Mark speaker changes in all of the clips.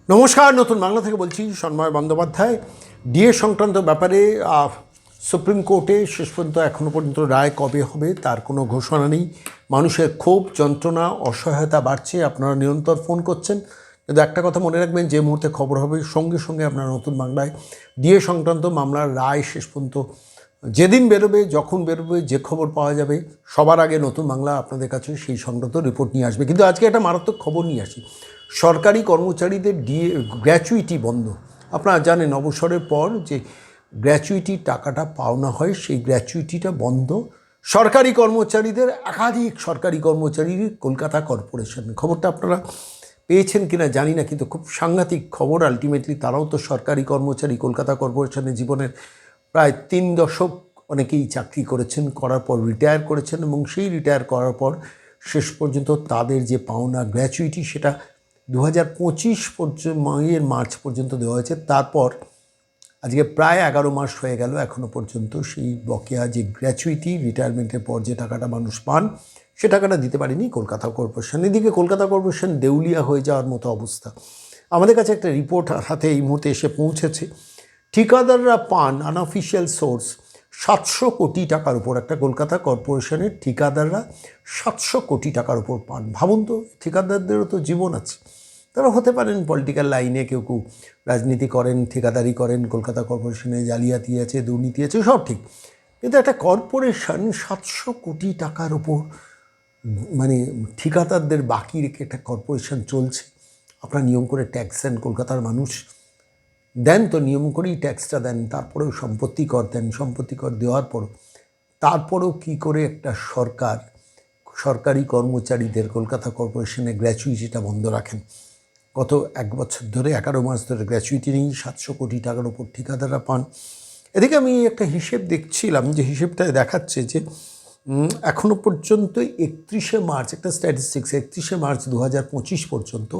Speaker 1: নমস্কার, নতুন বাংলা থেকে বলছি সন্ময় বন্দ্যোপাধ্যায়। ডিএ সংক্রান্ত ব্যাপারে সুপ্রিম কোর্টে শেষ পর্যন্ত এখনও পর্যন্ত রায় কবে হবে তার কোনো ঘোষণা নেই। মানুষের ক্ষোভ, যন্ত্রণা, অসহায়তা বাড়ছে। আপনারা নিরন্তর ফোন করছেন, কিন্তু একটা কথা মনে রাখবেন, যে মুহূর্তে খবর হবে সঙ্গে সঙ্গে আপনারা নতুন বাংলায় ডিএ সংক্রান্ত মামলার রায় শেষ পর্যন্ত যেদিন বেরোবে, যখন বেরোবে, যে খবর পাওয়া যাবে, সবার আগে নতুন বাংলা আপনাদের কাছে সেই সংক্রান্ত রিপোর্ট নিয়ে আসবে। কিন্তু আজকে একটা মারাত্মক খবর নিয়ে আসি। সরকারি কর্মচারীদের ডিএ গ্র্যাচুইটি বন্ধ। আপনারা জানেন অবসরের পর যে গ্র্যাচুইটির টাকাটা পাওনা হয়, সেই গ্র্যাচুইটিটা বন্ধ সরকারি কর্মচারীদের, একাধিক সরকারি কর্মচারীর কলকাতা কর্পোরেশন। খবরটা আপনারা পেয়েছেন কিনা জানি না, কিন্তু খুব সাংঘাতিক খবর। আলটিমেটলি তারাও তো সরকারি কর্মচারী। কলকাতা কর্পোরেশনের জীবনের প্রায় 3 দশক অনেকেই চাকরি করেছেন, করার পর রিটায়ার করেছেন, এবং সেই রিটায়ার করার পর শেষ পর্যন্ত তাদের যে পাওনা গ্র্যাচুইটি সেটা 2025 মার্চ পর্যন্ত দেওয়া হয়েছে। তারপর আজকে প্রায় 11 মাস হয়ে গেল, এখনও পর্যন্ত সেই বকেয়া যে গ্র্যাচুইটি, রিটায়ারমেন্টের পর যে টাকাটা মানুষ পান, সে টাকাটা দিতে পারেনি কলকাতা কর্পোরেশন। এদিকে কলকাতা কর্পোরেশন দেউলিয়া হয়ে যাওয়ার মতো অবস্থা। আমাদের কাছে একটা রিপোর্ট হাতে এই মুহূর্তে এসে পৌঁছেছে। ঠিকাদাররা পান, আনঅফিশিয়াল সোর্স, 700 কোটি টাকার উপর। একটা কলকাতা কর্পোরেশনের ঠিকাদাররা 700 কোটি টাকার উপর পান। ভাবুন তো, ঠিকাদারদেরও তো জীবন আছে। তারা হতে পারেন পলিটিক্যাল লাইনে, কেউ কেউ রাজনীতি করেন, ঠিকাদারি করেন, কলকাতা কর্পোরেশনে জালিয়াতি আছে, দুর্নীতি আছে, সব ঠিক। কিন্তু একটা কর্পোরেশন 700 কোটি টাকার উপর মানে ঠিকাদারদের বাকি রেখে একটা কর্পোরেশন চলছে। আপনারা নিয়ম করে ট্যাক্স দেন, কলকাতার মানুষ দেন তো, নিয়ম করেই ট্যাক্সটা দেন। তারপরেও সম্পত্তি কর দেন, সম্পত্তি কর দেওয়ার পরও তারপরেও কী করে একটা সরকার সরকারি কর্মচারীদের কলকাতা কর্পোরেশনের গ্র্যাচুইটিটা বন্ধ রাখেন? গত 1 বছর ধরে, 11 মাস ধরে গ্র্যাচুইটি নেই, 700 কোটি টাকার উপর ঠিকাদাররা পান। এদিকে আমি একটা হিসেব দেখছিলাম, যে হিসেবটায় দেখাচ্ছে যে এখনও পর্যন্ত 31শে মার্চ, একটা স্ট্যাটিস্টিক্স, 31শে মার্চ 2025 পর্যন্ত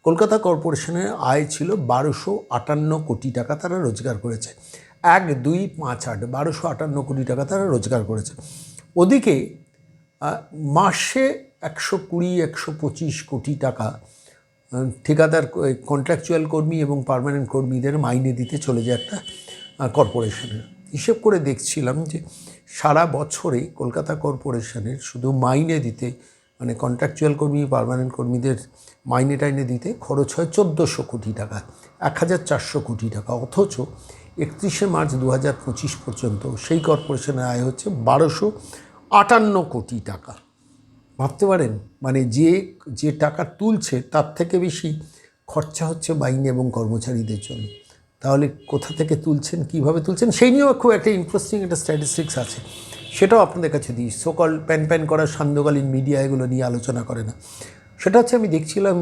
Speaker 1: কলকাতা কর্পোরেশনের আয় ছিল 1258 কোটি টাকা তারা রোজগার করেছে। 1258 1258 কোটি টাকা তারা রোজগার করেছে। ওদিকে মাসে 120-125 কোটি টাকা ঠিকাদার, কন্ট্রাকচুয়াল কর্মী এবং পার্মানেন্ট কর্মীদের মাইনে দিতে চলে যায় একটা কর্পোরেশনের। হিসেব করে দেখছিলাম যে সারা বছরে কলকাতা কর্পোরেশনের শুধু মাইনে দিতে, মানে কন্ট্রাকচুয়াল কর্মী, পার্মানেন্ট কর্মীদের মাইনে টাইনে দিতে খরচ হয় 1400 কোটি টাকা, 1400 কোটি টাকা। অথচ 31শে মার্চ 2025 পর্যন্ত সেই কর্পোরেশনের আয় হচ্ছে 1258 কোটি টাকা। ভাবতে পারেন, মানে যে টাকা তুলছে তার থেকে বেশি খরচা হচ্ছে মাইনে এবং কর্মচারীদের জন্য। তাহলে কোথা থেকে তুলছেন, কিভাবে তুলছেন, সেই নিয়েও খুব একটা ইন্টারেস্টিং একটা স্ট্যাটিস্টিক্স আছে, সেটাও আপনাদের কাছে দিই। সোকল প্যান করা সান্ধ্যকালীন মিডিয়া এগুলো নিয়ে আলোচনা করে না। সেটা হচ্ছে, আমি দেখছিলাম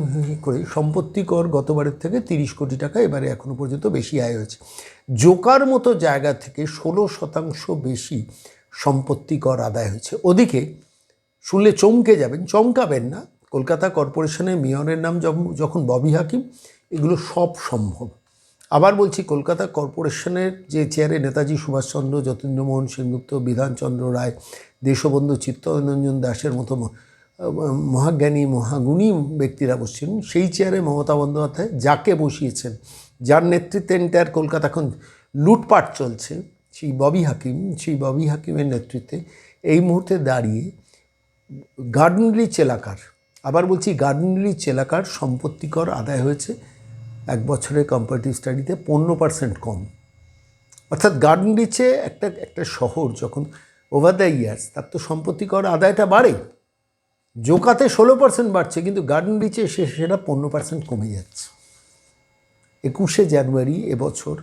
Speaker 1: করে সম্পত্তি কর গতবারের থেকে 30 কোটি টাকা এবারে এখনও পর্যন্ত বেশি আয় হয়েছে। জোকার মতো জায়গা থেকে 16% বেশি সম্পত্তি কর আদায় হয়েছে। ওদিকে শুনলে চমকে যাবেন, চমকাবেন না, কলকাতা কর্পোরেশনের মেয়রের নাম যখন ববি হাকিম, এগুলো সব সম্ভব। আবার বলছি, কলকাতা কর্পোরেশনের যে চেয়ারে নেতাজি সুভাষচন্দ্র, যতীন্দ্রমোহন সেনগুপ্ত, বিধানচন্দ্র রায়, দেশবন্ধু চিত্তরঞ্জন দাসের মতো মহাজ্ঞানী, মহাগুণী ব্যক্তিরা বসছেন, সেই চেয়ারে মমতা বন্দ্যোপাধ্যায় যাকে বসিয়েছেন, যার নেতৃত্বে এন্টায়ার কলকাতা এখন লুটপাট চলছে, সেই ববি হাকিমের নেতৃত্বে এই মুহূর্তে দাঁড়িয়ে গার্ডেন রিচ এলাকার, আবার বলছি গার্ডেন রিচ এলাকার সম্পত্তি কর আদায় হয়েছে 1 বছরের কম্পারেটিভ স্টাডিতে 15% কম। অর্থাৎ গার্ডেন রিচে একটা শহর যখন ওভার দ্য ইয়ার্স, তার তো সম্পত্তি কর আদায়টা বাড়ে। জোকাতে 16% বাড়ছে, কিন্তু গার্ডেন রিচে সেটা 15% কমে যাচ্ছে। 21শে জানুয়ারি এবছর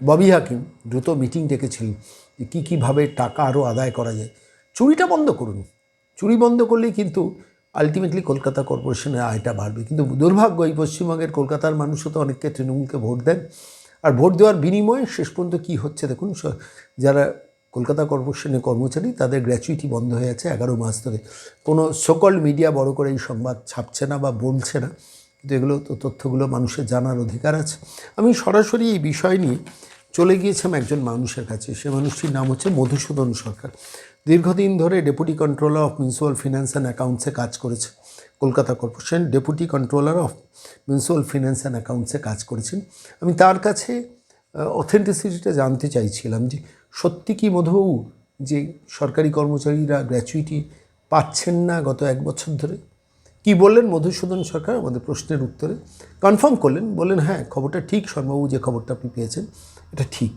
Speaker 1: ববি হাকিম দ্রুত মিটিং ডেকেছিলেন যে কীভাবে টাকা আরও আদায় করা যায়। চুরিটা বন্ধ করুন, চুরি বন্ধ করলেই কিন্তু আলটিমেটলি কলকাতা কর্পোরেশনের আয়টা বাড়বে। কিন্তু দুর্ভাগ্য, এই পশ্চিমবঙ্গের কলকাতার মানুষও তো অনেককে তৃণমূলকে ভোট দেন, আর ভোট দেওয়ার বিনিময়ে শেষ পর্যন্ত কী হচ্ছে দেখুন। যারা কলকাতা কর্পোরেশনের কর্মচারী, তাদের গ্র্যাচুইটি বন্ধ হয়ে আছে 11 মাস ধরে। কোনো সোকল্ড মিডিয়া বড় করে এই সংবাদ ছাপছে না বা বলছে না, কিন্তু এগুলো তো তথ্যগুলো মানুষের জানার অধিকার আছে। আমি সরাসরি এই বিষয় নিয়ে চলে গিয়েছিলাম একজন মানুষের কাছে। সে মানুষটির নাম হচ্ছে মধুসূদন সরকার। দীর্ঘদিন ধরে deputy controller of municipal finance and অ্যাকাউন্টসে কাজ করেছে। Kolkata corporation deputy controller of municipal finance and অ্যাকাউন্টসে কাজ করেছেন। আমি তার কাছে অথেন্টিসিটিটা জানতে চাইছিলাম যে সত্যি কি মধুবাবু যে সরকারি কর্মচারীরা গ্র্যাচুইটি পাচ্ছেন না গত 1 বছর ধরে? কি বললেন মধুসূদন সরকার আমাদের প্রশ্নের উত্তরে? কনফার্ম করলেন, বললেন হ্যাঁ খবরটা ঠিক, শর্মাবাবু যে খবরটা আপনি পেয়েছেন এটা ঠিক।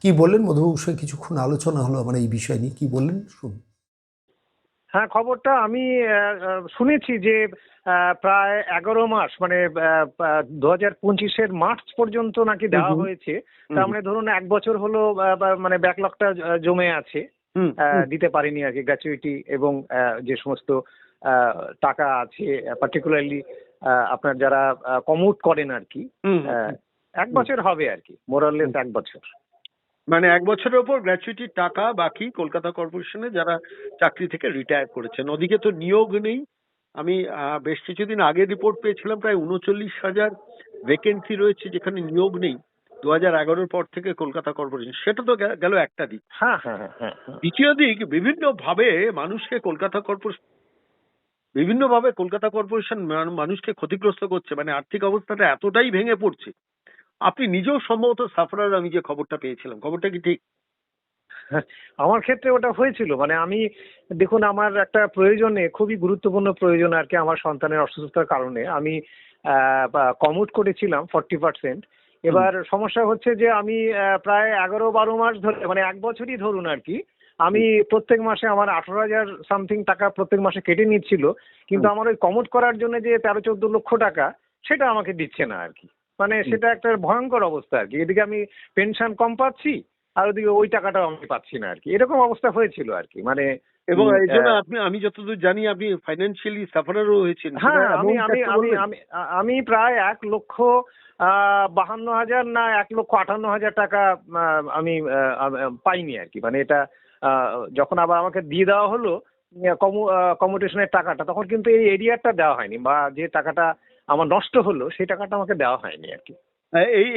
Speaker 1: কি বললেন মধুবাবুর সঙ্গে কিছুক্ষণ আলোচনা হলো আমার এই বিষয় নিয়ে, কি বললেন শুনুন।
Speaker 2: হ্যাঁ, খবরটা আমি শুনেছি যে প্রায় 11 মাস মানে 2025-এর মার্চ পর্যন্ত নাকি দেওয়া হয়েছে। তার মানে ধরুন 1 বছর হলো মানে ব্যাকলগটা জমে আছে, দিতে পারিনি আর কি গ্র্যাচুইটি এবং যে সমস্ত টাকা আছে, পার্টিকুলারলি আপনার যারা কমিউট করেন আর কি। 1 বছর হবে আর কি, মোরাললেস 1 বছর।
Speaker 3: মানে 1 বছরের ওপর গ্র্যাচুইটির টাকা বাকি কলকাতা কর্পোরেশনে যারা চাকরি থেকে রিটায়ার করেছেন। ওদিকে তো নিয়োগ নেই। আমি বেশ কিছুদিন আগে রিপোর্ট পেয়েছিলাম প্রায় 39,000 ভ্যাকেন্সি রয়েছে যেখানে নিয়োগ নেই 2011-র পর থেকে কলকাতা কর্পোরেশন। সেটা তো গেল একটা দিক।
Speaker 2: হ্যাঁ হ্যাঁ হ্যাঁ।
Speaker 3: দ্বিতীয় দিক, বিভিন্নভাবে কলকাতা কর্পোরেশন মানুষকে ক্ষতিগ্রস্ত করছে, মানে আর্থিক অবস্থাটা এতটাই ভেঙে পড়ছে। আপনি নিজেও সম্ভবত সাফারার, আমি যে খবরটা পেয়েছিলাম, খবরটা কি ঠিক?
Speaker 2: আমার ক্ষেত্রে ওটা হয়েছিল, মানে আমি দেখুন আমার একটা প্রয়োজনে, খুবই গুরুত্বপূর্ণ প্রয়োজন আর কি, আমার সন্তানের অসুস্থতার কারণে আমি কমিউট করেছিলাম 40%। এবার সমস্যা হচ্ছে যে আমি প্রায় 11-12 মাস ধরে, মানে 1 বছরই ধরুন আর কি, আমি প্রত্যেক মাসে আমার 18,000 সামথিং টাকা প্রত্যেক মাসে কেটে নিচ্ছিল, কিন্তু আমার ওই কমিউট করার জন্য যে 13-14 লক্ষ টাকা সেটা আমাকে দিচ্ছে না আর কি। মানে সেটা একটা ভয়ঙ্কর অবস্থা আর কি। এদিকে আমি পেনশন কম পাচ্ছি, আর ওদিকে ওই টাকাটাও আমি পাচ্ছি না আর কি, এরকম অবস্থা হয়েছিল আর কি। মানে
Speaker 3: এবং এই জন্য আমি যতদূর জানি আপনি ফাইন্যান্সিয়ালি সাফারারও হয়েছেন।
Speaker 2: হ্যাঁ, আমি প্রায় 1,52,000 না 1,58,000 টাকা আমি পাইনি আর কি। মানে এটা যখন আবার আমাকে দিয়ে দেওয়া হলো কমিউটেশনের টাকাটা, তখন কিন্তু এই এরিয়ারটা দেওয়া হয়নি, বা যে টাকাটা আমার নষ্ট হলো সেই টাকাটা আমাকে দেওয়া হয়নি আর কি।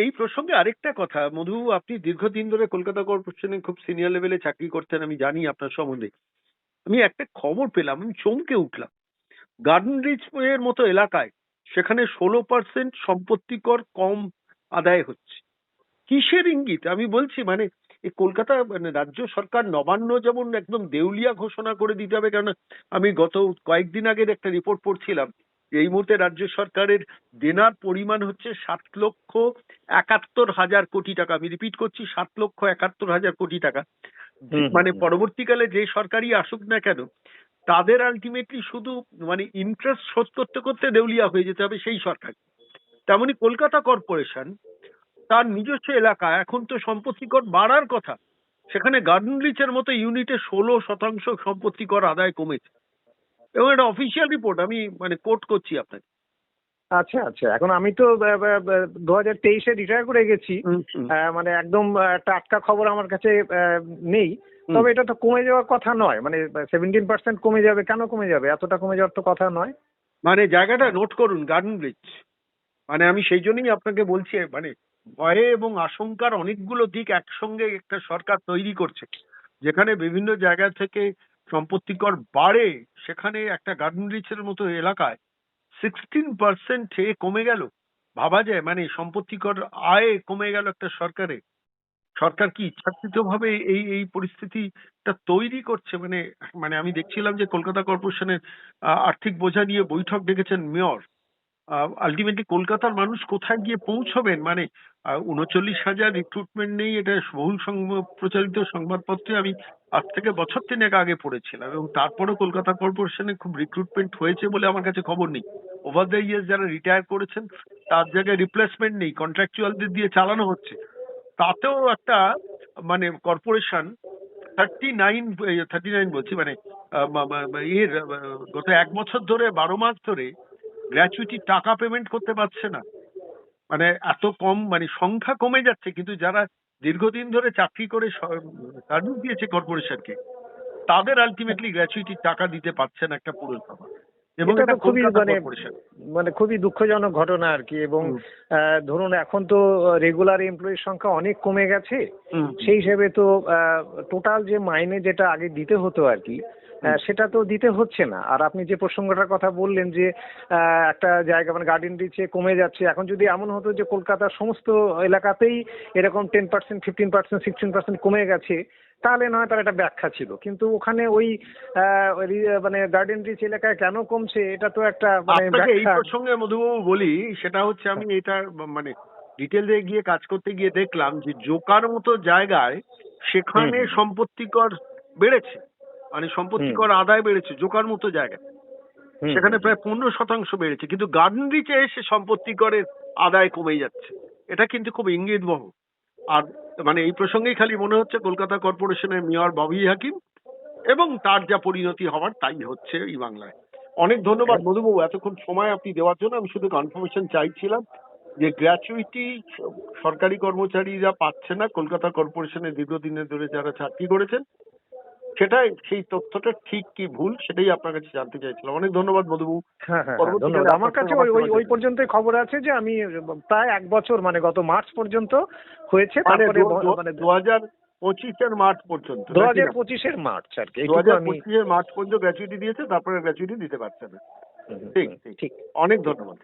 Speaker 3: এই প্রসঙ্গে আরেকটা কথা, মধু, আপনি দীর্ঘদিন ধরে কলকাতা কর্পোরেশনে খুব সিনিয়র লেভেলে চাকরি করতেন, আমি জানি আপনার সম্বন্ধে। আমি একটা খবর পেলাম, আমি চমকে উঠলাম। গার্ডেন রিচ এর মতো এলাকায় সেখানে 16% সম্পত্তি কর কম আদায় হচ্ছে। কিসের ইঙ্গিত? আমি বলছি মানে এই কলকাতা, মানে রাজ্য সরকার, নবান্ন যেমন একদম দেউলিয়া ঘোষণা করে দিতে হবে, কারণ আমি গত কয়েকদিন আগের একটা রিপোর্ট পড়ছিলাম, এই মুহূর্তে রাজ্য সরকারের দেনার পরিমাণ হচ্ছে 7,71,000 কোটি টাকা। আমি রিপিট করছি, 7,71,000 কোটি টাকা। মানে পরবর্তীকালে যে সরকারই আসুক না কেন, তাদের আলটিমেটলি শুধু মানে ইন্টারেস্ট শোধ করতে করতে দেউলিয়া হয়ে যেতে হবে সেই সরকার। তেমনি কলকাতা কর্পোরেশন তার নিজস্ব এলাকা, এখন তো সম্পত্তি কর বাড়ার কথা, সেখানে গার্ডেন রিচের মতো ইউনিটে 16% সম্পত্তি কর আদায় কমেছে। এবং এটা অফিসিয়াল রিপোর্ট, আমি মানে কোট করছি আপনাকে।
Speaker 2: আচ্ছা আচ্ছা, এখন আমি তো 2023-এ রিটায়ার করে গেছি, মানে একদম টাটকা খবর আমার কাছে নেই। তবে এটা তো কমে যাওয়ার কথা নয়, মানে 17% কমে যাবে, কেন কমে যাবে? এতটা কমে যাওয়ার তো কথা নয়।
Speaker 3: মানে জায়গাটা নোট করুন, গার্ডেন রিচ। মানে আমি সেই জন্যই আপনাকে বলছি, মানে ভয়ে এবং আশঙ্কার অনেকগুলো দিক একসঙ্গে একটা সরকার তৈরি করছে, যেখানে বিভিন্ন জায়গা থেকে সম্পত্তি কর বাড়ে, সেখানে একটা গার্ডেন রিচের মতো এলাকায় 16% কমে গেল। ভাবা যায়, মানে সম্পত্তি কর আয় কমে গেল একটা সরকারে। সরকার কি ইচ্ছাকৃত ভাবে এই এই পরিস্থিতিটা তৈরি করছে? মানে মানে আমি দেখছিলাম যে কলকাতা কর্পোরেশনের আর্থিক বোঝা নিয়ে বৈঠক ডেকেছেন মেয়র। আলটিমেটলি কলকাতার মানুষ কোথায় গিয়ে পৌঁছবেন? মানে 39,000 রিক্রুটমেন্ট নেই, এটা বহুল প্রচারিত সংবাদপত্রে আমি আজ থেকে বছর 3 আগে পড়েছিলাম, এবং তারপরেও কলকাতা কর্পোরেশনে খুব রিক্রুটমেন্ট হয়েছে বলে আমার কাছে খবর নেই। ওভার দ্য ইয়ার্স যারা রিটায়ার করেছেন তার জায়গায় রিপ্লেসমেন্ট নেই, কন্ট্রাকচুয়ালদের দিয়ে চালানো হচ্ছে। তাতেও একটা মানে কর্পোরেশন 39 বলছি, মানে এর গত 1 বছর ধরে 12 মাস ধরে গ্র্যাচুইটি টাকা পেমেন্ট করতে পারছে না। মানে এত কম, মানে সংখ্যা কমে যাচ্ছে, কিন্তু যারা দীর্ঘদিন ধরে চাকরি করে সার্ভিস দিয়েছে কর্পোরেশনকে, তাদের আলটিমেটলি গ্র্যাচুইটির টাকা দিতে পারছে না একটা পুরসভা। এবং
Speaker 2: এটা
Speaker 3: এটা
Speaker 2: তো খুবই
Speaker 3: কর্পোরেশন,
Speaker 2: মানে খুবই দুঃখজনক ঘটনা আর কি। এবং ধরুন এখন তো রেগুলার এমপ্লয়ির সংখ্যা অনেক কমে গেছে, সেই হিসেবে তো টোটাল যে মাইনে যেটা আগে দিতে হতো আর কি, সেটা তো দিতে হচ্ছে না। আর আপনি যে প্রসঙ্গটার কথা বললেন যে একটা জায়গা মানে গার্ডেন রিচে কমে যাচ্ছে, এখন যদি এমন হতো যে কলকাতার সমস্ত এলাকাতেই এরকম 10%, 15%, 16% কমে গেছে, তাহলে নয় তার একটা ব্যাখ্যা ছিল। কিন্তু ওখানে ওই মানে গার্ডেন রিচ এলাকায় কেন কমছে এটা তো একটা মানে
Speaker 3: আপনাকে এই
Speaker 2: ব্যাখ্যা।
Speaker 3: প্রসঙ্গে মধুবাবু বলি, সেটা হচ্ছে আমি এটা মানে ডিটেলে গিয়ে কাজ করতে গিয়ে দেখলাম যে জোকার মতো জায়গায় সেখানে সম্পত্তিকর বেড়েছে, মানে সম্পত্তিকর আদায় বেড়েছে জোকার মতো জায়গায়, সেখানে প্রায় 15% বেড়েছে, কিন্তু গার্ডেন রিচে এসে সম্পত্তিকরের আদায় কমে যাচ্ছে। এটা কিন্তু খুব ইঙ্গিতবহ। আর মানে এই প্রসঙ্গেই খালি মনে হচ্ছে কলকাতা কর্পোরেশনের মেয়র ববি হাকিম এবং তার যা পরিণতি হওয়ার তাই হচ্ছে এই বাংলায়। অনেক ধন্যবাদ মধুবাবু এতক্ষণ সময় আপনি দেওয়ার জন্য। আমি শুধু কনফার্মেশন চাইছিলাম যে গ্র্যাচুইটি সরকারি কর্মচারীরা পাচ্ছে না, কলকাতা কর্পোরেশনে দীর্ঘদিনের ধরে যারা চাকরি করেছেন, সেটাই সেই তথ্যটা ঠিক কি ভুল সেটাই আপনার কাছে জানতে চাইছিলাম। অনেক ধন্যবাদ মধুবাবু।
Speaker 2: হ্যাঁ, ধন্যবাদ।
Speaker 3: পরবর্তীকালে
Speaker 2: আমার কাছে ওই ওই ওই পর্যন্তই খবর আছে যে আমি প্রায় 1 বছর মানে গত মার্চ পর্যন্ত হয়েছে,
Speaker 3: মানে
Speaker 2: তারপরে মানে
Speaker 3: 2025-এর মার্চ পর্যন্ত,
Speaker 2: 2025-এর মার্চ আর কি, এইটুকু আমি
Speaker 3: 2025-এর মার্চ পর্যন্ত গ্র্যাচুইটি দিয়েছে, তারপরে গ্র্যাচুইটি দিতে পারছে না। ঠিক ঠিক,
Speaker 2: ঠিক।
Speaker 3: অনেক ধন্যবাদ।